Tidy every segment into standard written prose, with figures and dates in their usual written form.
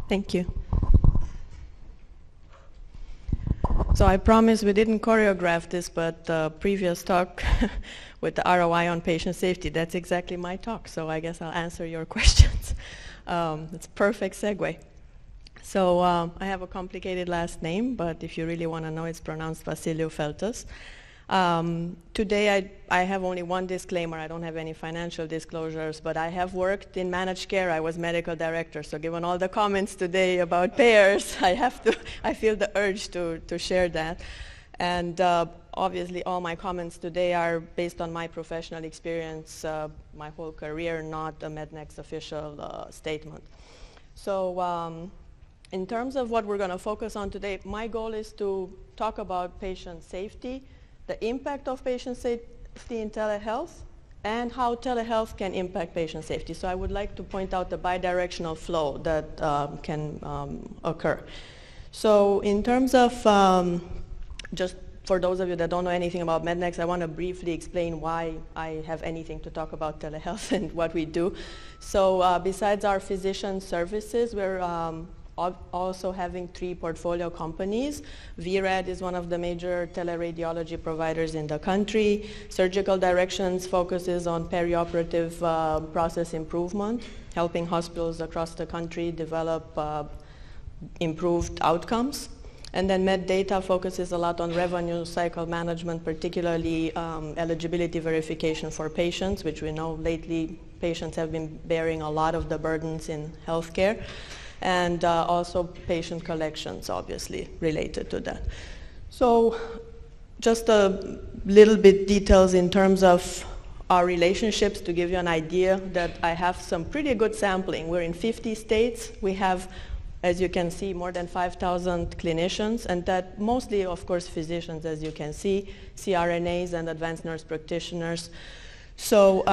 Thank you. So I promise we didn't choreograph this, but the previous talk with the ROI on patient safety, that's exactly my talk. So I guess I'll answer your questions. It's a perfect segue. So I have a complicated last name, but if you really want to know, it's pronounced Vasiliu-Feltes. Today I have only one disclaimer. I don't have any financial disclosures, but I have worked in managed care. I was medical director, so given all the comments today about payers, I feel the urge to share that. And obviously all my comments today are based on my professional experience, my whole career, not a MEDNAX official statement. So in terms of what we're going to focus on today, my goal is to talk about patient safety, the impact of patient safety in telehealth, and how telehealth can impact patient safety. So I would like to point out the bidirectional flow that can occur. So in terms of, just for those of you that don't know anything about MEDNAX, I want to briefly explain why I have anything to talk about telehealth and what we do. So besides our physician services, we're also having 3 portfolio companies. VRAD is one of the major teleradiology providers in the country. Surgical Directions focuses on perioperative process improvement, helping hospitals across the country develop improved outcomes. And then MedData focuses a lot on revenue cycle management, particularly eligibility verification for patients, which we know lately patients have been bearing a lot of the burdens in healthcare. And also patient collections, obviously, related to that. So just a little bit details in terms of our relationships to give you an idea that I have some pretty good sampling. We're in 50 states. We have, as you can see, more than 5,000 clinicians, and that mostly, of course, physicians, as you can see, CRNAs and advanced nurse practitioners. So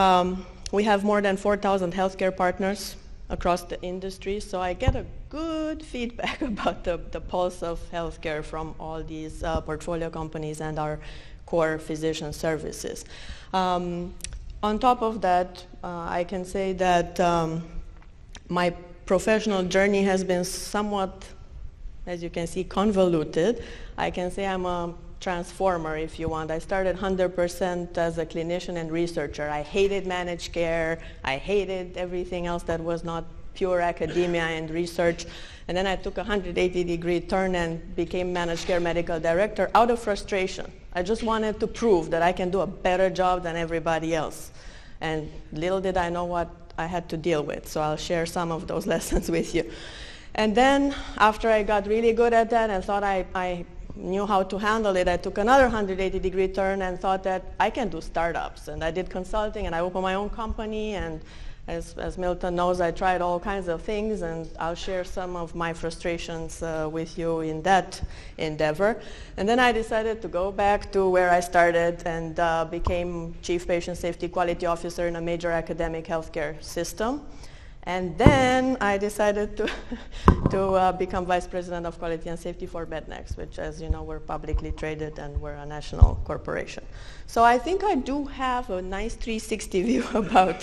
we have more than 4,000 healthcare partners across the industry, so I get a good feedback about the pulse of healthcare from all these portfolio companies and our core physician services. On top of that, I can say that my professional journey has been somewhat, as you can see, convoluted. I can say I'm a transformer, if you want. I started 100% as a clinician and researcher. I hated managed care. I hated everything else that was not pure academia and research. And then I took a 180-degree turn and became managed care medical director out of frustration. I just wanted to prove that I can do a better job than everybody else. And little did I know what I had to deal with. So I'll share some of those lessons with you. And then after I got really good at that and thought I knew how to handle it, I took another 180-degree turn and thought that I can do startups. And I did consulting, and I opened my own company, and as Milton knows, I tried all kinds of things, and I'll share some of my frustrations with you in that endeavor. And then I decided to go back to where I started and became Chief Patient Safety Quality Officer in a major academic healthcare system. And then I decided to become Vice President of Quality and Safety for MEDNAX, which, as you know, we're publicly traded and we're a national corporation. So I think I do have a nice 360 view about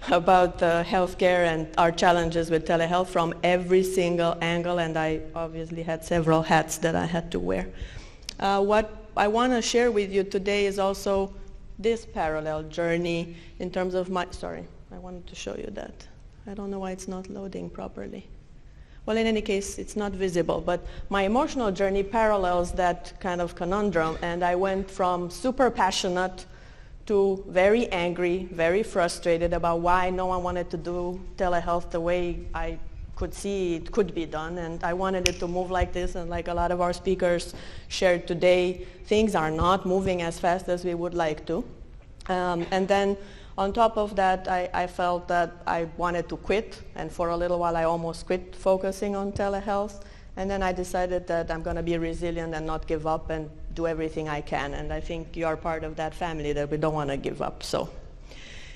healthcare and our challenges with telehealth from every single angle, and I obviously had several hats that I had to wear. What I want to share with you today is also this parallel journey in terms of my, sorry, I wanted to show you that. I don't know why it's not loading properly. Well, in any case, it's not visible, but my emotional journey parallels that kind of conundrum, and I went from super passionate to very angry, very frustrated about why no one wanted to do telehealth the way I could see it could be done, and I wanted it to move like this, and like a lot of our speakers shared today, things are not moving as fast as we would like to. And then on top of that, I felt that I wanted to quit, and for a little while I almost quit focusing on telehealth, and then I decided that I'm going to be resilient and not give up and do everything I can, and I think you are part of that family that we don't want to give up. So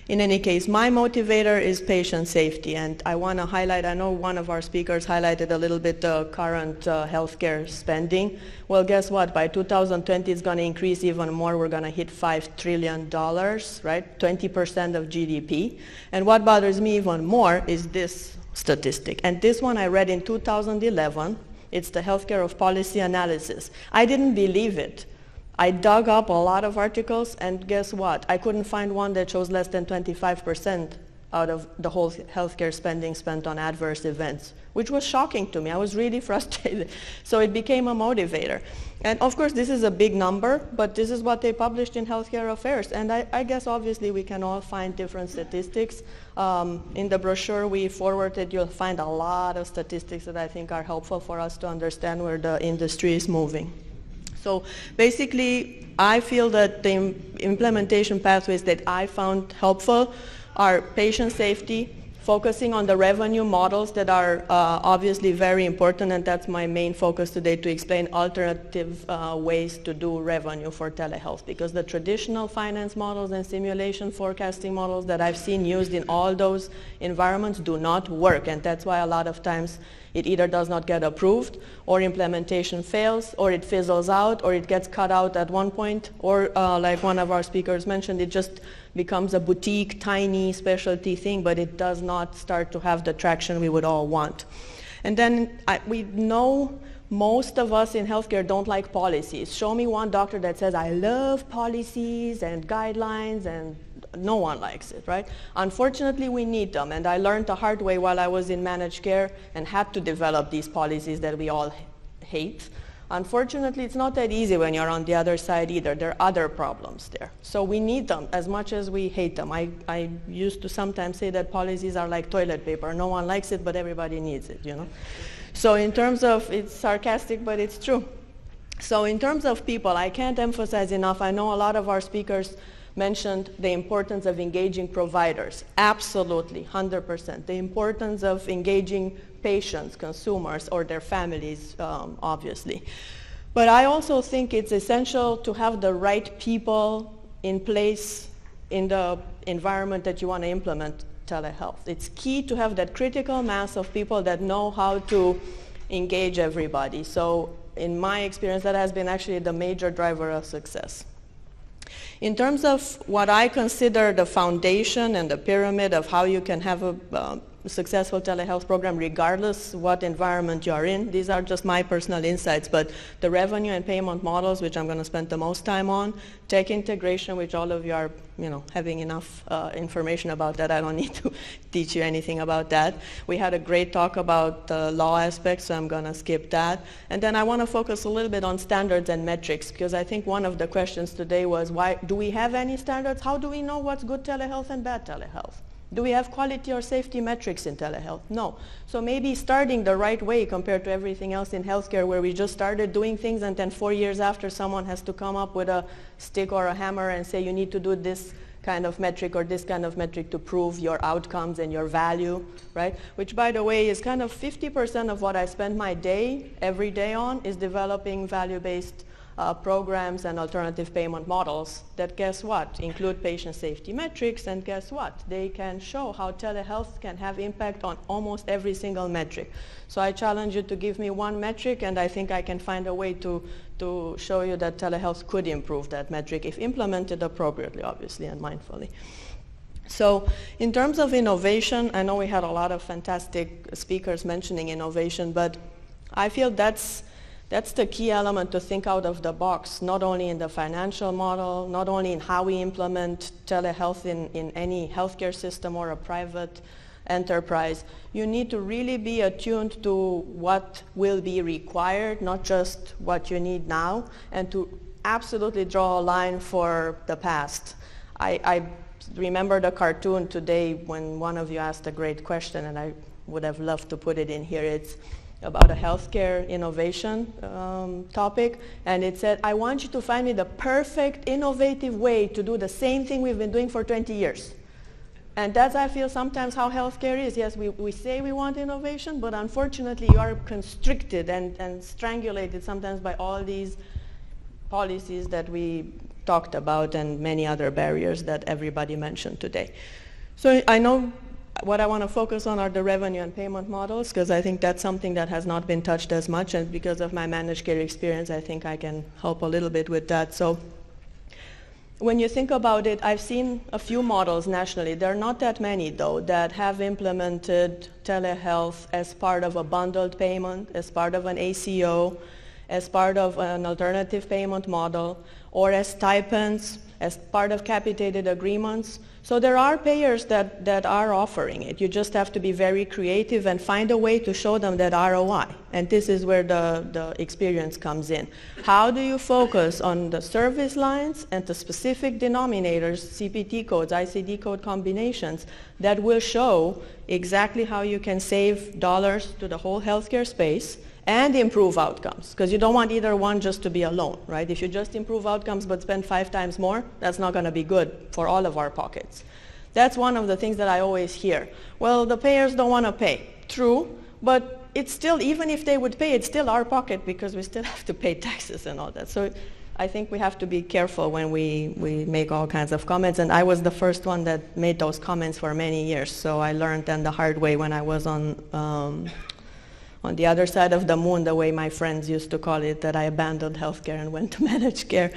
in any case, my motivator is patient safety, and I want to highlight, I know one of our speakers highlighted a little bit the current healthcare spending. Well, guess what? By 2020, it's going to increase even more. We're going to hit $5 trillion, right? 20% of GDP. And what bothers me even more is this statistic. And this one I read in 2011. It's the Healthcare of Policy Analysis. I didn't believe it. I dug up a lot of articles, and guess what? I couldn't find one that shows less than 25% out of the whole healthcare spending spent on adverse events, which was shocking to me. I was really frustrated. So it became a motivator. And of course, this is a big number, but this is what they published in Healthcare Affairs. And I guess obviously we can all find different statistics. In the brochure we forwarded, you'll find a lot of statistics that I think are helpful for us to understand where the industry is moving. So basically, I feel that the implementation pathways that I found helpful are patient safety, focusing on the revenue models that are obviously very important, and that's my main focus today, to explain alternative ways to do revenue for telehealth, because the traditional finance models and simulation forecasting models that I've seen used in all those environments do not work, and that's why a lot of times it either does not get approved, or implementation fails, or it fizzles out, or it gets cut out at one point, or like one of our speakers mentioned, it just becomes a boutique, tiny specialty thing, but it does not start to have the traction we would all want. And then we know most of us in healthcare don't like policies. Show me one doctor that says, I love policies and guidelines, and no one likes it, right? Unfortunately, we need them, and I learned the hard way while I was in managed care and had to develop these policies that we all hate. Unfortunately, it's not that easy when you're on the other side either. There are other problems there. So we need them as much as we hate them. I used to sometimes say that policies are like toilet paper. No one likes it, but everybody needs it, you know? So in terms of, it's sarcastic, but it's true. So in terms of people, I can't emphasize enough. I know a lot of our speakers mentioned the importance of engaging providers. Absolutely, 100%. The importance of engaging patients, consumers, or their families, obviously. But I also think it's essential to have the right people in place in the environment that you want to implement telehealth. It's key to have that critical mass of people that know how to engage everybody. So in my experience, that has been actually the major driver of success. In terms of what I consider the foundation and the pyramid of how you can have a successful telehealth program regardless what environment you're in, these are just my personal insights, but the revenue and payment models, which I'm going to spend the most time on, tech integration, which all of you are having enough information about that. I don't need to teach you anything about that. We had a great talk about the law aspects, so I'm going to skip that. And then I want to focus a little bit on standards and metrics, because I think one of the questions today was, why do we have any standards? How do we know what's good telehealth and bad telehealth? Do we have quality or safety metrics in telehealth? No. So maybe starting the right way compared to everything else in healthcare, where we just started doing things and then 4 years after someone has to come up with a stick or a hammer and say you need to do this kind of metric or this kind of metric to prove your outcomes and your value, right? Which, by the way, is kind of 50% of what I spend my day, every day on, is developing value-based programs and alternative payment models that, guess what, include patient safety metrics, and guess what, they can show how telehealth can have impact on almost every single metric. So I challenge you to give me one metric, and I think I can find a way to show you that telehealth could improve that metric if implemented appropriately, obviously, and mindfully. So in terms of innovation, I know we had a lot of fantastic speakers mentioning innovation, but I feel that's the key element, to think out of the box, not only in the financial model, not only in how we implement telehealth in any healthcare system or a private enterprise. You need to really be attuned to what will be required, not just what you need now, and to absolutely draw a line for the past. I remember the cartoon today when one of you asked a great question, and I would have loved to put it in here. It's about a healthcare innovation topic, and it said, I want you to find me the perfect innovative way to do the same thing we've been doing for 20 years. And that's, I feel, sometimes how healthcare is. Yes, we say we want innovation, but unfortunately you are constricted and strangulated sometimes by all these policies that we talked about and many other barriers that everybody mentioned today. So I know what I want to focus on are the revenue and payment models, because I think that's something that has not been touched as much, and because of my managed care experience, I think I can help a little bit with that. So when you think about it, I've seen a few models nationally. There are not that many, though, that have implemented telehealth as part of a bundled payment, as part of an ACO, as part of an alternative payment model, or as stipends, as part of capitated agreements. So there are payers that are offering it. You just have to be very creative and find a way to show them that ROI. And this is where the experience comes in. How do you focus on the service lines and the specific denominators, CPT codes, ICD code combinations, that will show exactly how you can save dollars to the whole healthcare space and improve outcomes, because you don't want either one just to be alone, right? If you just improve outcomes but spend 5 times more, that's not going to be good for all of our pockets. That's one of the things that I always hear. Well, the payers don't want to pay. True, but it's still, even if they would pay, it's still our pocket because we still have to pay taxes and all that. So I think we have to be careful when we make all kinds of comments, and I was the first one that made those comments for many years, so I learned them the hard way when I was on the other side of the moon, the way my friends used to call it, that I abandoned healthcare and went to managed care,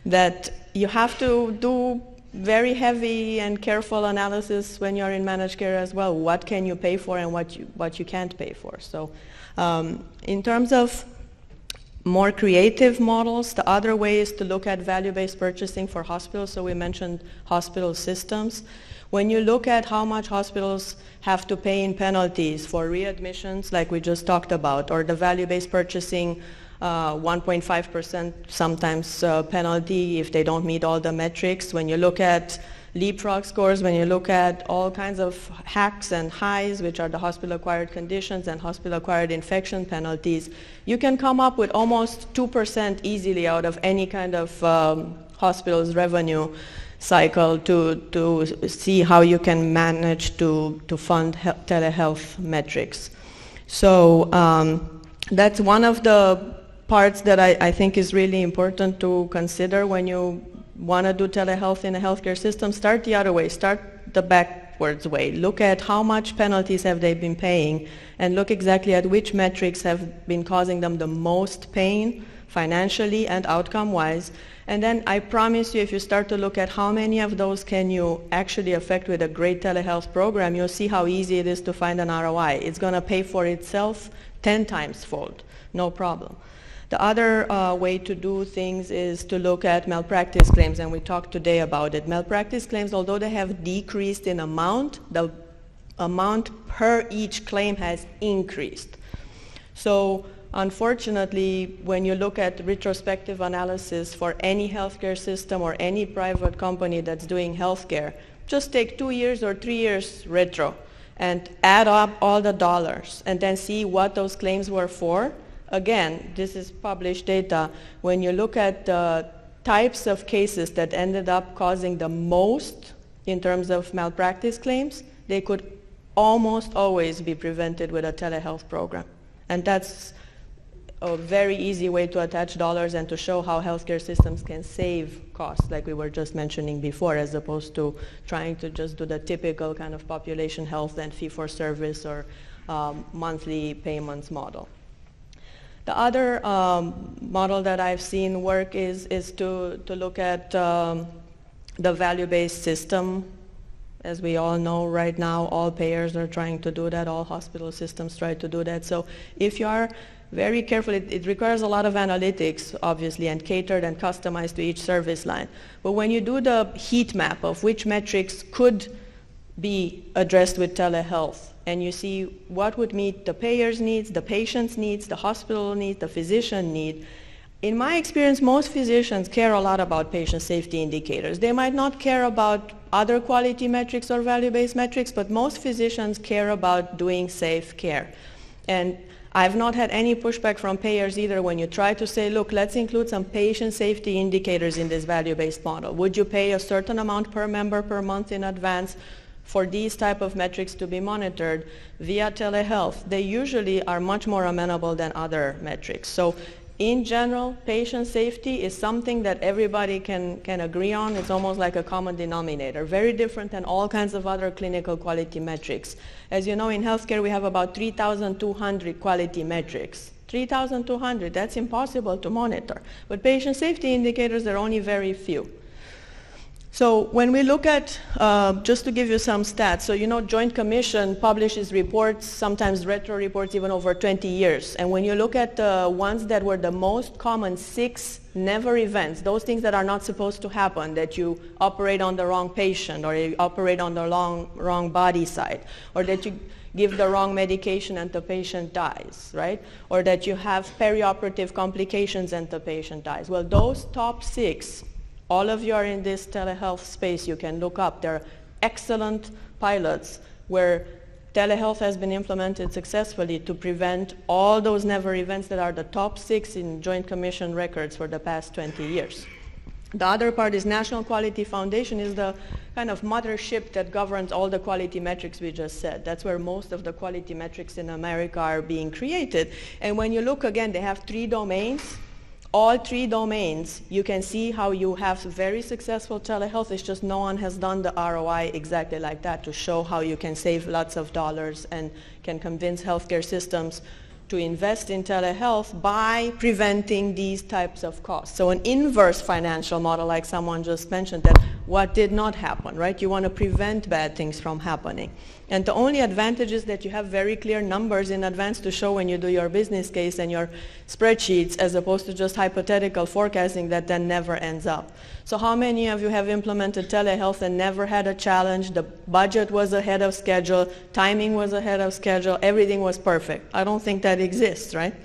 that you have to do very heavy and careful analysis when you're in managed care as well. What can you pay for and what you can't pay for? So in terms of more creative models, the other way is to look at value-based purchasing for hospitals. So we mentioned hospital systems. When you look at how much hospitals have to pay in penalties for readmissions, like we just talked about, or the value-based purchasing 1.5% sometimes penalty if they don't meet all the metrics. When you look at leapfrog scores, when you look at all kinds of HACs and HIs, which are the hospital-acquired conditions and hospital-acquired infection penalties, you can come up with almost 2% easily out of any kind of hospital's revenue cycle to see how you can manage to fund telehealth metrics. So that's one of the parts that I think is really important to consider when you want to do telehealth in a healthcare system. Start the other way, start the backwards way. Look at how much penalties have they been paying and look exactly at which metrics have been causing them the most pain financially and outcome-wise. And then I promise you, if you start to look at how many of those can you actually affect with a great telehealth program, you'll see how easy it is to find an ROI. It's going to pay for itself 10 times fold, no problem. The other way to do things is to look at malpractice claims, and we talked today about it. Malpractice claims, although they have decreased in amount, the amount per each claim has increased. So unfortunately, when you look at retrospective analysis for any healthcare system or any private company that's doing healthcare, just take 2 years or 3 years retro and add up all the dollars and then see what those claims were for. Again, this is published data. When you look at the types of cases that ended up causing the most in terms of malpractice claims, they could almost always be prevented with a telehealth program. And that's a very easy way to attach dollars and to show how healthcare systems can save costs, like we were just mentioning before, as opposed to trying to just do the typical kind of population health and fee-for-service or monthly payments model. The other model that I've seen work is to look at the value-based system. As we all know right now, all payers are trying to do that, all hospital systems try to do that. So if you are very careful, it requires a lot of analytics, obviously, and catered and customized to each service line. But when you do the heat map of which metrics could be addressed with telehealth, and you see what would meet the payer's needs, the patient's needs, the hospital needs, the physician need, in my experience, most physicians care a lot about patient safety indicators. They might not care about other quality metrics or value-based metrics, but most physicians care about doing safe care. And I've not had any pushback from payers either when you try to say, look, let's include some patient safety indicators in this value-based model. Would you pay a certain amount per member per month in advance for these type of metrics to be monitored via telehealth? They usually are much more amenable than other metrics. So in general, patient safety is something that everybody can agree on. It's almost like a common denominator, very different than all kinds of other clinical quality metrics. As you know, in healthcare, we have about 3,200 quality metrics. 3,200, that's impossible to monitor. But patient safety indicators, there are only very few. So when we look at, just to give you some stats, so Joint Commission publishes reports, sometimes retro reports even over 20 years. And when you look at the ones that were the most common 6 never events, those things that are not supposed to happen, that you operate on the wrong patient, or you operate on the wrong body side, or that you give the wrong medication and the patient dies, right? Or that you have perioperative complications and the patient dies. Well, those top 6, all of you are in this telehealth space, you can look up. They're excellent pilots where telehealth has been implemented successfully to prevent all those never events that are the top 6 in Joint Commission records for the past 20 years. The other part is National Quality Foundation is the kind of mothership that governs all the quality metrics we just said. That's where most of the quality metrics in America are being created. And when you look again, they have 3 domains. All 3 domains, you can see how you have very successful telehealth. It's just no one has done the ROI exactly like that to show how you can save lots of dollars and can convince healthcare systems to invest in telehealth by preventing these types of costs. So an inverse financial model, like someone just mentioned, that what did not happen, right? You want to prevent bad things from happening. And the only advantage is that you have very clear numbers in advance to show when you do your business case and your spreadsheets, as opposed to just hypothetical forecasting that then never ends up. So how many of you have implemented telehealth and never had a challenge? The budget was ahead of schedule, timing was ahead of schedule, everything was perfect. I don't think that exists, right?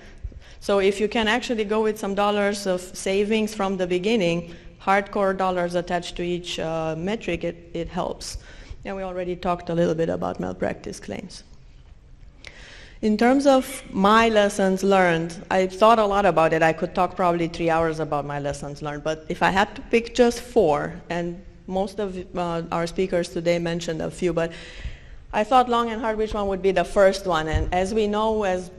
So if you can actually go with some dollars of savings from the beginning, hardcore dollars attached to each metric, it helps. And we already talked a little bit about malpractice claims. In terms of my lessons learned, I thought a lot about it. I could talk probably 3 hours about my lessons learned, but if I had to pick just 4, and most of our speakers today mentioned a few, but I thought long and hard which one would be the first one. And as we know, as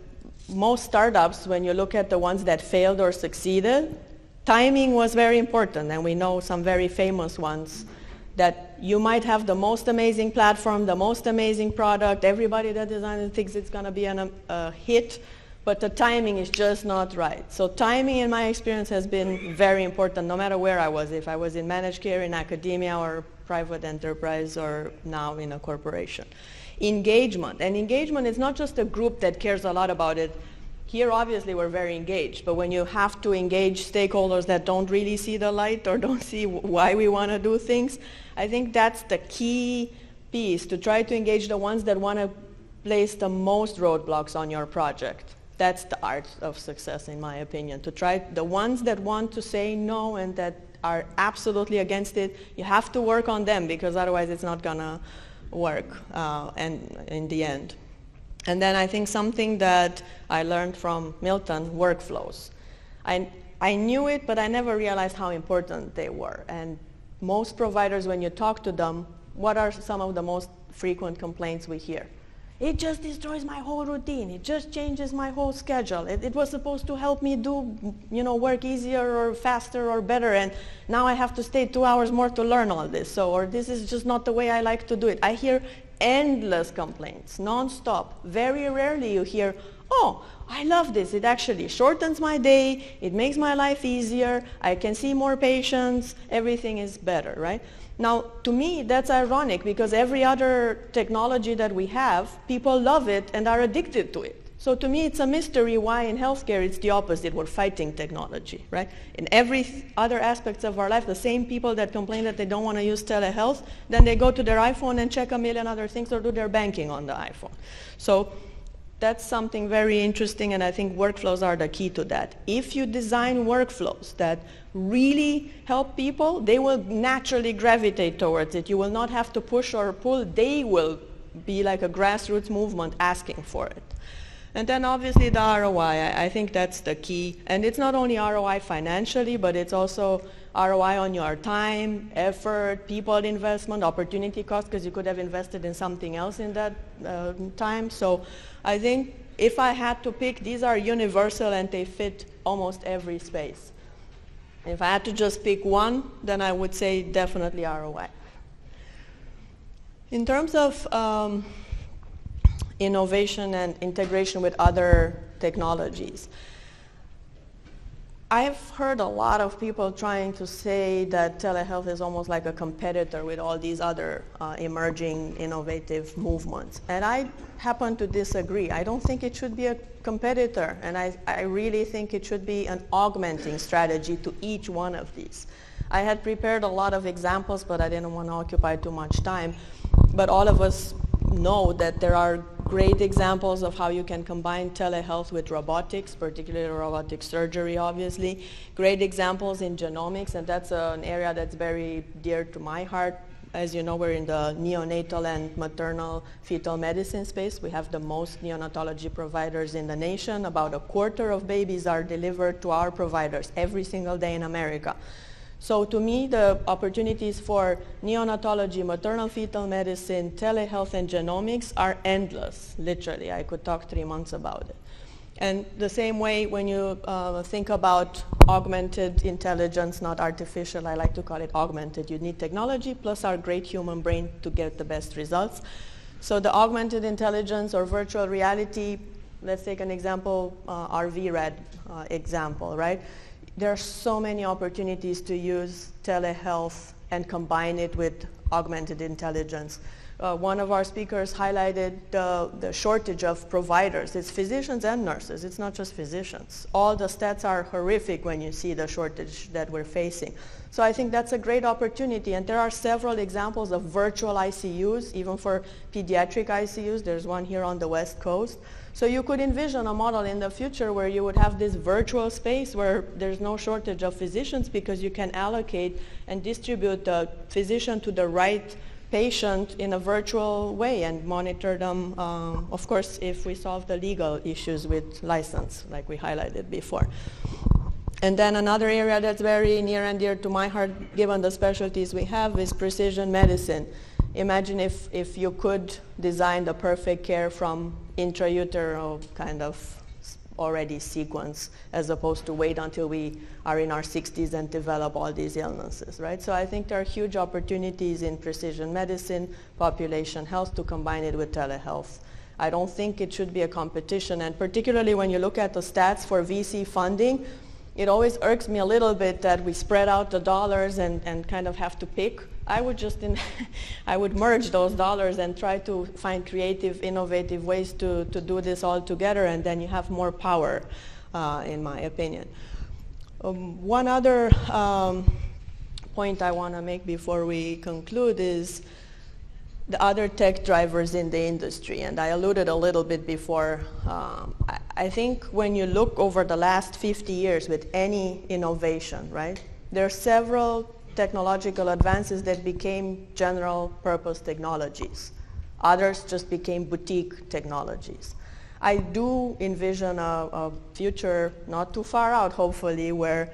most startups, when you look at the ones that failed or succeeded, timing was very important, and we know some very famous ones that you might have the most amazing platform, the most amazing product, everybody that designed it thinks it's going to be a hit, but the timing is just not right. So timing, in my experience, has been very important, no matter where I was, if I was in managed care, in academia, or private enterprise, or now in a corporation. Engagement, and engagement is not just a group that cares a lot about it. Here, obviously, we're very engaged, but when you have to engage stakeholders that don't really see the light or don't see why we want to do things, I think that's the key piece, to try to engage the ones that want to place the most roadblocks on your project. That's the art of success, in my opinion, to try the ones that want to say no and that are absolutely against it. You have to work on them, because otherwise it's not going to work and in the end. And then I think something that I learned from Milton, workflows. I knew it, but I never realized how important they were. And most providers, when you talk to them, what are some of the most frequent complaints we hear? It just destroys my whole routine. It just changes my whole schedule. It was supposed to help me do, work easier or faster or better, and now I have to stay 2 hours more to learn all this. So, or this is just not the way I like to do it. I hear endless complaints, non-stop. Very rarely you hear, oh, I love this. It actually shortens my day. It makes my life easier. I can see more patients. Everything is better, right? Now, to me, that's ironic, because every other technology that we have, people love it and are addicted to it. So to me, it's a mystery why in healthcare it's the opposite. We're fighting technology, right? In every other aspects of our life, the same people that complain that they don't want to use telehealth, then they go to their iPhone and check a million other things or do their banking on the iPhone. So that's something very interesting, and I think workflows are the key to that. If you design workflows that really help people, they will naturally gravitate towards it. You will not have to push or pull. They will be like a grassroots movement asking for it. And then obviously the ROI, I think that's the key. And it's not only ROI financially, but it's also ROI on your time, effort, people investment, opportunity cost, because you could have invested in something else in that time. So I think if I had to pick, these are universal and they fit almost every space. If I had to just pick one, then I would say definitely ROI. In terms of innovation and integration with other technologies, I've heard a lot of people trying to say that telehealth is almost like a competitor with all these other emerging innovative movements. And I happen to disagree. I don't think it should be a competitor. And I really think it should be an augmenting strategy to each one of these. I had prepared a lot of examples, but I didn't want to occupy too much time. But all of us know that there are great examples of how you can combine telehealth with robotics, particularly robotic surgery, obviously. Great examples in genomics, and that's an area that's very dear to my heart. As you know, we're in the neonatal and maternal fetal medicine space. We have the most neonatology providers in the nation. About a quarter of babies are delivered to our providers every single day in America. So to me, the opportunities for neonatology, maternal fetal medicine, telehealth, and genomics are endless, literally. I could talk 3 months about it. And the same way when you think about augmented intelligence, not artificial, I like to call it augmented. You need technology plus our great human brain to get the best results. So the augmented intelligence or virtual reality, let's take an example, our VRAD example, right? There are so many opportunities to use telehealth and combine it with augmented intelligence. One of our speakers highlighted the shortage of providers. It's physicians and nurses. It's not just physicians. All the stats are horrific when you see the shortage that we're facing. So I think that's a great opportunity. And there are several examples of virtual ICUs, even for pediatric ICUs. There's one here on the West Coast. So you could envision a model in the future where you would have this virtual space where there's no shortage of physicians because you can allocate and distribute the physician to the right patient in a virtual way and monitor them, of course, if we solve the legal issues with license, like we highlighted before. And then another area that's very near and dear to my heart, given the specialties we have, is precision medicine. Imagine if you could design the perfect care from intrauterine kind of already sequence, as opposed to wait until we are in our 60s and develop all these illnesses, right? So I think there are huge opportunities in precision medicine, population health, to combine it with telehealth. I don't think it should be a competition, and particularly when you look at the stats for VSee funding, it always irks me a little bit that we spread out the dollars and kind of have to pick. I would just I would merge those dollars and try to find creative, innovative ways to do this all together, and then you have more power, in my opinion. One other point I want to make before we conclude is the other tech drivers in the industry, and I alluded a little bit before. I think when you look over the last 50 years with any innovation, right, there are several technological advances that became general purpose technologies. Others just became boutique technologies. I do envision a future not too far out, hopefully, where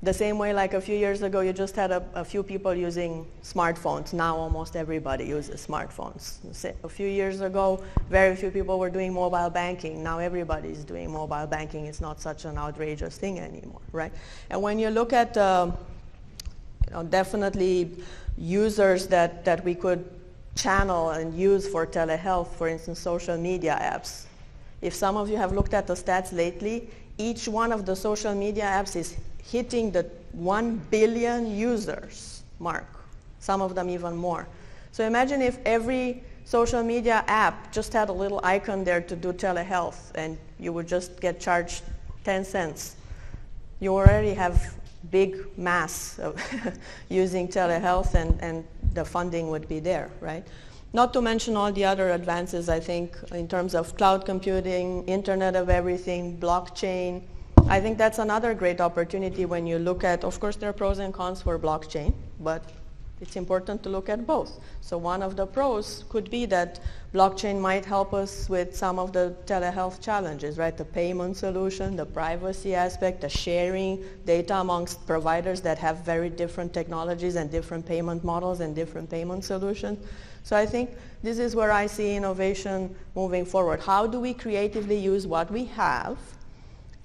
the same way like a few years ago you just had a few people using smartphones. Now almost everybody uses smartphones. A few years ago, very few people were doing mobile banking. Now everybody's doing mobile banking. It's not such an outrageous thing anymore, right? And when you look at definitely users that we could channel and use for telehealth, for instance, social media apps. If some of you have looked at the stats lately, each one of the social media apps is hitting the 1 billion users mark, some of them even more. So imagine if every social media app just had a little icon there to do telehealth and you would just get charged 10 cents. You already have big mass of using telehealth and the funding would be there, right? Not to mention all the other advances, I think, in terms of cloud computing, Internet of Everything, blockchain. I think that's another great opportunity when you look at, of course, there are pros and cons for blockchain, but it's important to look at both. So one of the pros could be that blockchain might help us with some of the telehealth challenges, right? The payment solution, the privacy aspect, the sharing data amongst providers that have very different technologies and different payment models and different payment solutions. So I think this is where I see innovation moving forward. How do we creatively use what we have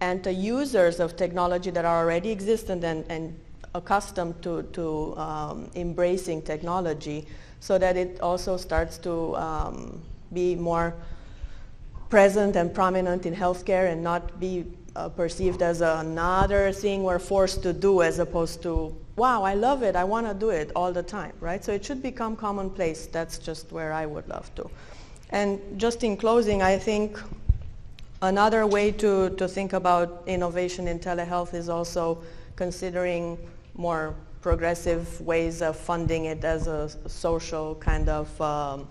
and the users of technology that are already existent and accustomed to embracing technology so that it also starts to be more present and prominent in healthcare and not be perceived as another thing we're forced to do, as opposed to, wow, I love it, I want to do it all the time, right? So it should become commonplace. That's just where I would love to. And just in closing, I think another way to think about innovation in telehealth is also considering more progressive ways of funding it as a social kind of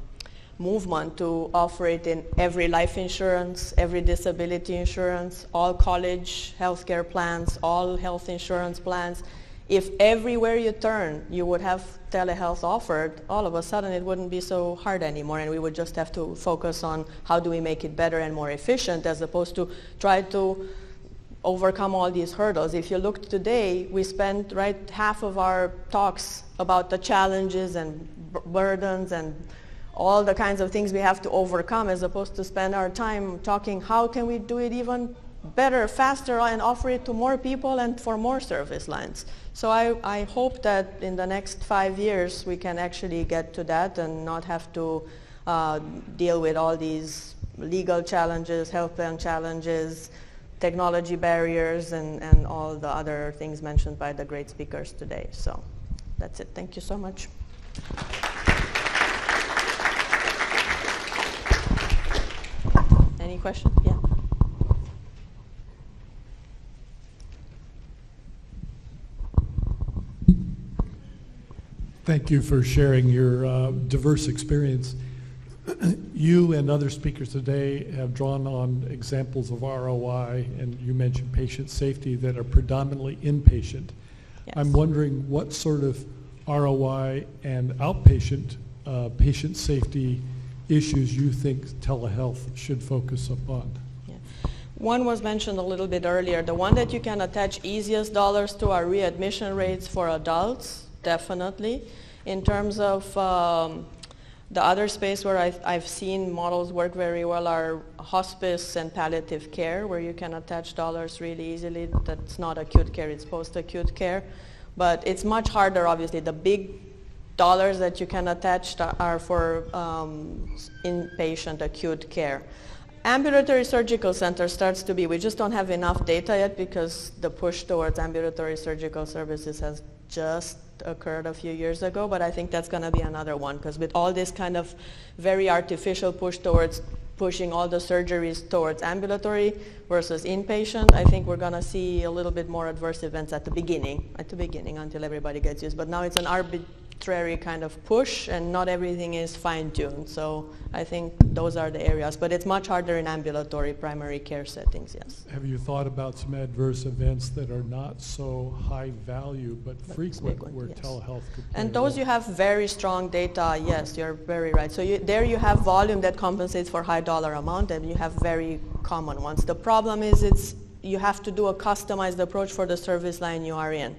movement, to offer it in every life insurance, every disability insurance, all college healthcare plans, all health insurance plans. If everywhere you turn you would have telehealth offered, all of a sudden it wouldn't be so hard anymore, and we would just have to focus on how do we make it better and more efficient, as opposed to try to overcome all these hurdles. If you look today, we spend half of our talks about the challenges and burdens and all the kinds of things we have to overcome, as opposed to spend our time talking how can we do it even better, faster, and offer it to more people and for more service lines. So I hope that in the next 5 years we can actually get to that and not have to deal with all these legal challenges, health plan challenges, technology barriers, and all the other things mentioned by the great speakers today. So that's it. Thank you so much. Any questions? Yeah. Thank you for sharing your diverse experience. You and other speakers today have drawn on examples of ROI, and you mentioned patient safety that are predominantly inpatient. Yes. I'm wondering what sort of ROI and outpatient patient safety issues you think telehealth should focus upon. Yeah. One was mentioned a little bit earlier. The one that you can attach easiest dollars to are readmission rates for adults, definitely. In terms of the other space where I've seen models work very well are hospice and palliative care, where you can attach dollars really easily. That's not acute care, it's post-acute care. But it's much harder, obviously. The big dollars that you can attach are for inpatient acute care. Ambulatory surgical center starts to be, we just don't have enough data yet because the push towards ambulatory surgical services has just occurred a few years ago, but I think that's going to be another one, because with all this kind of very artificial push towards pushing all the surgeries towards ambulatory versus inpatient, I think we're going to see a little bit more adverse events at the beginning until everybody gets used. But now it's an arbitrary kind of push, and not everything is fine-tuned. So I think those are the areas, but it's much harder in ambulatory primary care settings, yes. Have you thought about some adverse events that are not so high value but frequent, where yes. telehealth could play and those you have very strong data, yes, you're very right. So there you have volume that compensates for high dollar amount, and you have very common ones. The problem is you have to do a customized approach for the service line you are in.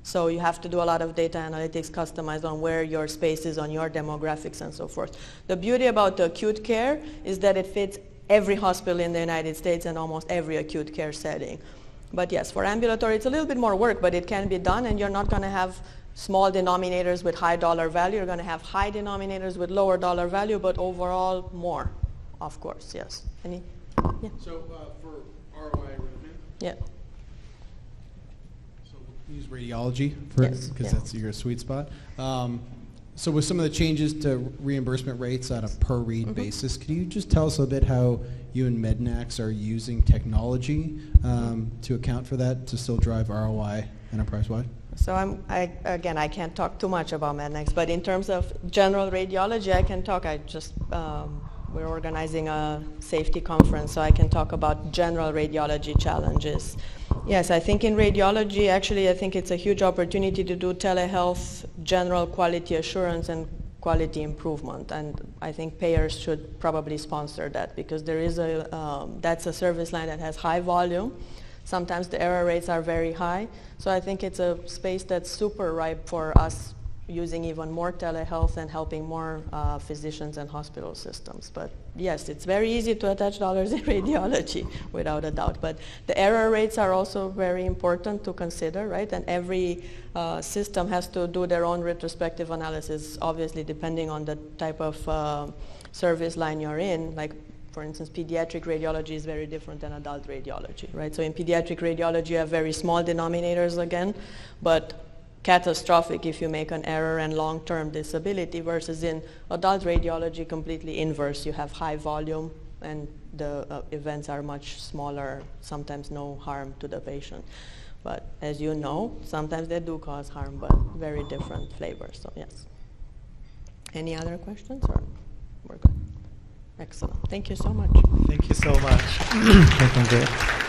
So you have to do a lot of data analytics customized on where your space is, on your demographics and so forth. The beauty about the acute care is that it fits every hospital in the United States and almost every acute care setting. But yes, for ambulatory it's a little bit more work, but it can be done, and you're not going to have small denominators with high dollar value. You're going to have high denominators with lower dollar value, but overall more, of course, yes. Any? Yeah. So for ROI, yeah. Use radiology because that's your sweet spot. So with some of the changes to reimbursement rates on a per read basis, could you just tell us a bit how you and MEDNAX are using technology to account for that to still drive ROI enterprise-wide? So I can't talk too much about MEDNAX, but in terms of general radiology, I can talk. We're organizing a safety conference, so I can talk about general radiology challenges. Yes, I think in radiology, actually, I think it's a huge opportunity to do telehealth, general quality assurance, and quality improvement. And I think payers should probably sponsor that, because there is that's a service line that has high volume. Sometimes the error rates are very high. So I think it's a space that's super ripe for us using even more telehealth and helping more physicians and hospital systems. But yes, it's very easy to attach dollars in radiology, without a doubt. But the error rates are also very important to consider, right? And every system has to do their own retrospective analysis, obviously depending on the type of service line you're in. Like for instance, pediatric radiology is very different than adult radiology, right? So in pediatric radiology, you have very small denominators again, but catastrophic if you make an error and long-term disability, versus in adult radiology, completely inverse. You have high volume and the events are much smaller, sometimes no harm to the patient. But as you know, sometimes they do cause harm, but very different flavors, so yes. Any other questions, or we're good? Excellent. Thank you so much. Thank you so much. Thank you.